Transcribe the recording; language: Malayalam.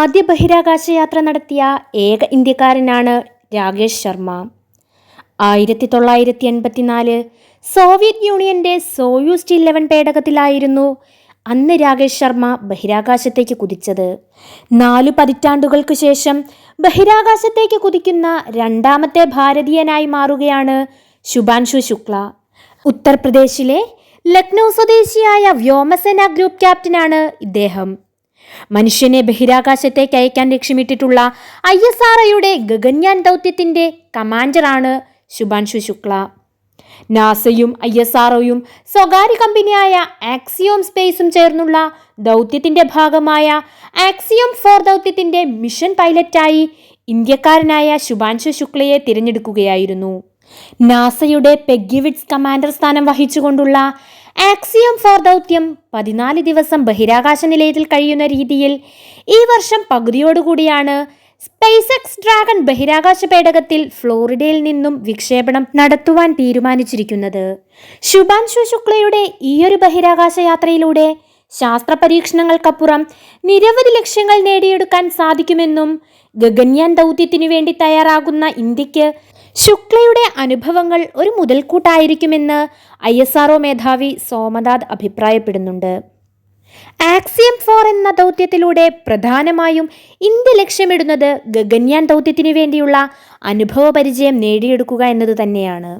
ആദ്യ ബഹിരാകാശ യാത്ര നടത്തിയ ഏക ഇന്ത്യക്കാരനാണ് രാകേഷ് ശർമ്മ. 1984 സോവിയറ്റ് യൂണിയന്റെ സോയൂസ് 11 പേടകത്തിലായിരുന്നു അന്ന് രാകേഷ് ശർമ്മ ബഹിരാകാശത്തേക്ക് കുതിച്ചത്. 4 പതിറ്റാണ്ടുകൾക്കു ശേഷം ബഹിരാകാശത്തേക്ക് കുതിക്കുന്ന രണ്ടാമത്തെ ഭാരതീയനായി മാറുകയാണ് ശുഭാൻശു ശുക്ല. ഉത്തർപ്രദേശിലെ ലക്നൗ സ്വദേശിയായ വ്യോമസേന ഗ്രൂപ്പ് ക്യാപ്റ്റനാണ് ഇദ്ദേഹം. മനുഷ്യനെ ബഹിരാകാശത്തേക്ക് അയക്കാൻ ലക്ഷ്യമിട്ടിട്ടുള്ള ISROയുടെ ഗഗൻയാൻ ദൗത്യത്തിന്റെ കമാൻഡറാണ് ശുഭാൻശു ശുക്ല. നാസയും ISROയും സ്വകാര്യ കമ്പനിയായ ആക്സിയോം സ്പേസും ചേർന്നുള്ള ദൗത്യത്തിന്റെ ഭാഗമായ ആക്സിയോം 4 ദൗത്യത്തിന്റെ മിഷൻ പൈലറ്റായി ഇന്ത്യക്കാരനായ ശുഭാൻശു ശുക്ലയെ തിരഞ്ഞെടുക്കുകയായിരുന്നു. നാസയുടെ പെഗ്ഗിവിറ്റ്സ് കമാൻഡർ സ്ഥാനം വഹിച്ചുകൊണ്ടുള്ള ആക്സിയോം 4 ദൗത്യം 14 ദിവസം ബഹിരാകാശ നിലയത്തിൽ കഴിയുന്ന രീതിയിൽ ഈ വർഷം പകുതിയോടുകൂടിയാണ് സ്പേസ് എക്സ് ഡ്രാഗൺ ബഹിരാകാശ പേടകത്തിൽ ഫ്ലോറിഡയിൽ നിന്നും വിക്ഷേപണം നടത്തുവാൻ തീരുമാനിച്ചിരിക്കുന്നത്. ശുഭാൻശു ശുക്ലയുടെ ഈയൊരു ബഹിരാകാശ യാത്രയിലൂടെ ശാസ്ത്ര പരീക്ഷണങ്ങൾക്കപ്പുറം നിരവധി ലക്ഷ്യങ്ങൾ നേടിയെടുക്കാൻ സാധിക്കുമെന്നും ഗഗൻയാൻ ദൗത്യത്തിനു വേണ്ടി തയ്യാറാകുന്ന ഇന്ത്യക്ക് ശുക്ലയുടെ അനുഭവങ്ങൾ ഒരു മുതൽക്കൂട്ടായിരിക്കുമെന്ന് ISRO മേധാവി സോമനാഥ് അഭിപ്രായപ്പെടുന്നുണ്ട്. ആക്സിയം 4 എന്ന ദൗത്യത്തിലൂടെ പ്രധാനമായും ഇന്ത്യ ലക്ഷ്യമിടുന്നത് ഗഗൻയാൻ ദൗത്യത്തിനു വേണ്ടിയുള്ള അനുഭവ പരിചയം നേടിയെടുക്കുക എന്നത് തന്നെയാണ്.